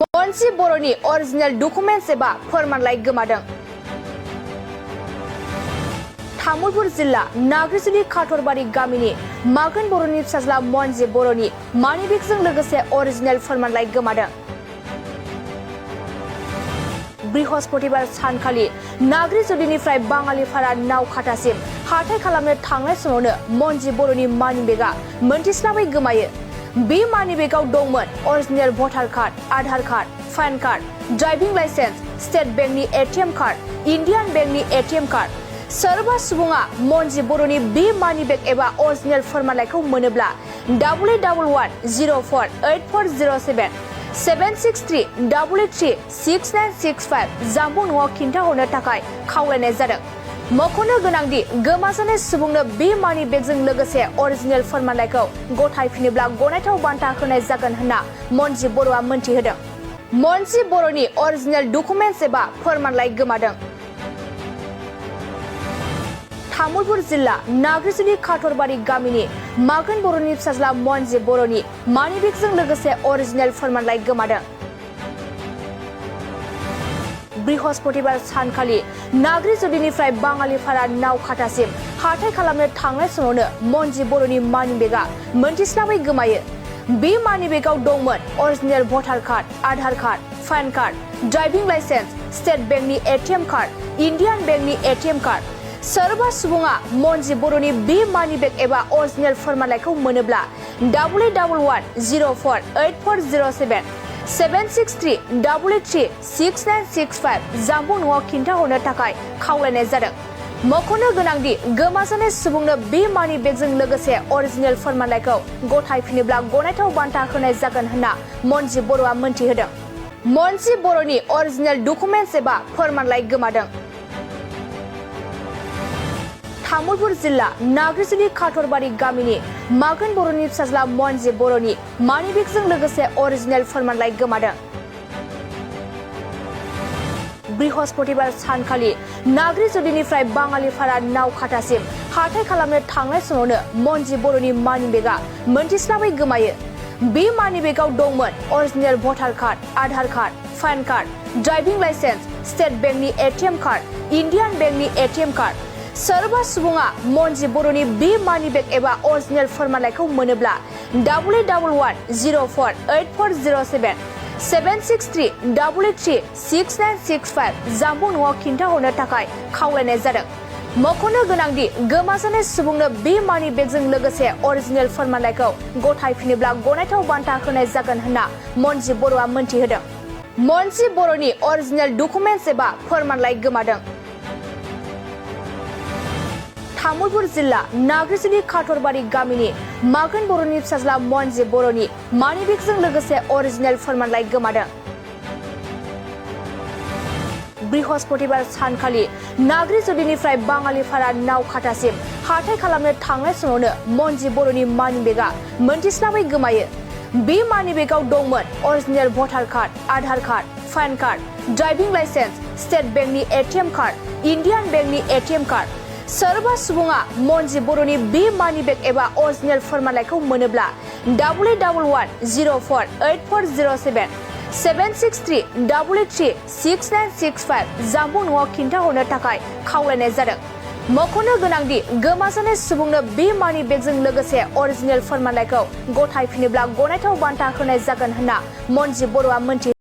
मोनसे बर'नि original documents एबा फोरमानलाइ गोमादों। तामुलपुर जिल्ला नाग्रिजुलि काटरबारि गामिनि मागोन बर'नि फिसाज्ला मनजि बर'नि मानि बेगजों लोगोसे अरिजिनेल फोरमानलाइ गोमादों। बृहस्पतिबार सानखालि नाग्रिजुलिनिफ्राय बाङालिपारा नावखातासिम हाथाय खालामनो थांनाय समावनो मनजि बर'नि मानि बेगआ मोनथिस्लाबै गोमायो। बे मानि बेगआव दंमोन अरिजिनेल भटार card, Aadhaar card, pan card, driving licence, state बेंकनि एटीएम कार्ड, इन्डियान बेंकनि एटीएम कार्ड। सोरबा सुबुङा मनजि बर'नि बे मानि बेग एबा अरिजिनेल फोरमानलाइखौ मोनोब्ला 8811048407 763336965 जानबुं न'आव खिन्थाहरनो थाखाय खावलायनाय जादों। मख'नो गोनांदि गोमाजानाय सुबुंनो बे मानि बेगजों लोगोसे अरिजिनेल फोरमानलाइखौ गथायफिनोब्ला गनायथाव बान्था होनाय जागोन होनना मनजि बर'आ मोनथिहोदों। मनजि बर'नि अरिजिनेल डकुमेन्ट्स एबा फोरमानलाइ गोमादों। तामुलपुर जिल्ला नाग्रिजुलि काटरबारि गामिनि मागोन बर'नि फिसाज्ला मनजि बर'नि मानि बेगजों लोगोसे अरिजिनेल फोरमानलाइ गोमादों। बृहस्पतिबार सानखालि नाग्रिजुलिनिफ्राय बाङालिपारा नावखातासिम हाथाय खालामनो थांनाय समावनो मनजि बर'नि मानि बेगआ मोनथिस्लाबै गोमायो। बे मानि बेगआव दंमोन अरिजिनेल भटार card, Aadhaar card, pan card, driving licence, state बेंकनि एटीएम कार्ड, इन्डियान बेंकनि एटीएम कार्ड। सोरबा सुबुङा मनजि बर'नि बे मानि बेग एबा अरिजिनेल फोरमानलाइखौ मोनोब्ला 8811048407 763336965 जानबुं न'आव खिन्थाहरनो थाखाय खावलायनाय जादों। मख'नो गोनांदि गोमाजानाय सुबुंनो बे मानि बेगजों लोगोसे अरिजिनेल फोरमानलाइखौ गथायफिनोब्ला गनायथाव बान्था होनाय जागोन होनना मनजि बर'आ मोनथिहोदों। मनजि बर'नि अरिजिनेल डकुमेन्ट्स एबा फोरमानलाइ गोमादों। तामुलपुर जिल्ला नाग्रिजुलि काटरबारि गामिनि मागोन बर'नि फिसाज्ला मनजि बर'नि मानि बेगजों लोगोसे अरिजिनेल फोरमानलाइ गोमादों। बृहस्पतिबार सानखालि नाग्रिजुलिनिफ्राय बाङालिपारा नावखातासिम हाथाय खालामनो थांनाय समावनो मनजि बर'नि मानि बेगआ मोनथिस्लाबै गोमायो। बे मानि बेगआव दंमोन अरिजिनेल भटार card, Aadhaar card, pan card, driving licence, state बेंकनि एटीएम कार्ड, इन्डियान बेंकनि एटीएम कार्ड। सोरबा सुबुङा मनजि बर'नि बे मानि बेग एबा अरिजिनेल फोरमानलाइखौ मोनोब्ला 8811048407 763336965 जानबुं न'आव खिन्थाहरनो थाखाय खावलायनाय जादों। मख'नो गोनांदि गोमाजानाय सुबुंनो बे मानि बेगजों लोगोसे अरिजिनेल फोरमानलाइखौ गथायफिनोब्ला गनायथाव बान्था होनाय जागोन होनना मनजि बर'आ मोनथिहोदों। मनजि बर'नि अरिजिनेल डकुमेन्ट्स एबा फोरमानलाइ गोमादों। तामुलपुर जिल्ला नाग्रिजुलि काटरबारि गामिनि मागोन बर'नि फिसाज्ला मनजि बर'नि मानि बेगजों लोगोसे अरिजिनेल फोरमानलाइ गोमादों। बृहस्पतिबार सानखालि नाग्रिजुलिनिफ्राय बाङालिपारा नावखातासिम हाथाय खालामनो थांनाय समावनो मनजि बर'नि मानि बेगआ मोनथिस्लाबै गोमायो। बे मानि बेगआव दंमोन अरिजिनेल भटार card, Aadhaar card, pan card, driving licence, state बेंकनि एटीएम कार्ड, इन्डियान बेंकनि एटीएम कार्ड। सोरबा सुबुङा मनजि बर'नि बे मानि बेग एबा अरिजिनेल फोरमानलाइखौ मोनोब्ला 8811048407 763336965 जानबुं न'आव खिन्थाहरनो थाखाय खावलायनाय जादों। मख'नो गोनांदि गोमाजानाय सुबुंनो बे मानि बेगजों लोगोसे अरिजिनेल फोरमानलाइखौ गथायफिनोब्ला गनायथाव बान्था होनाय जागोन होनना मनजि बर'आ मोनथिहोदों।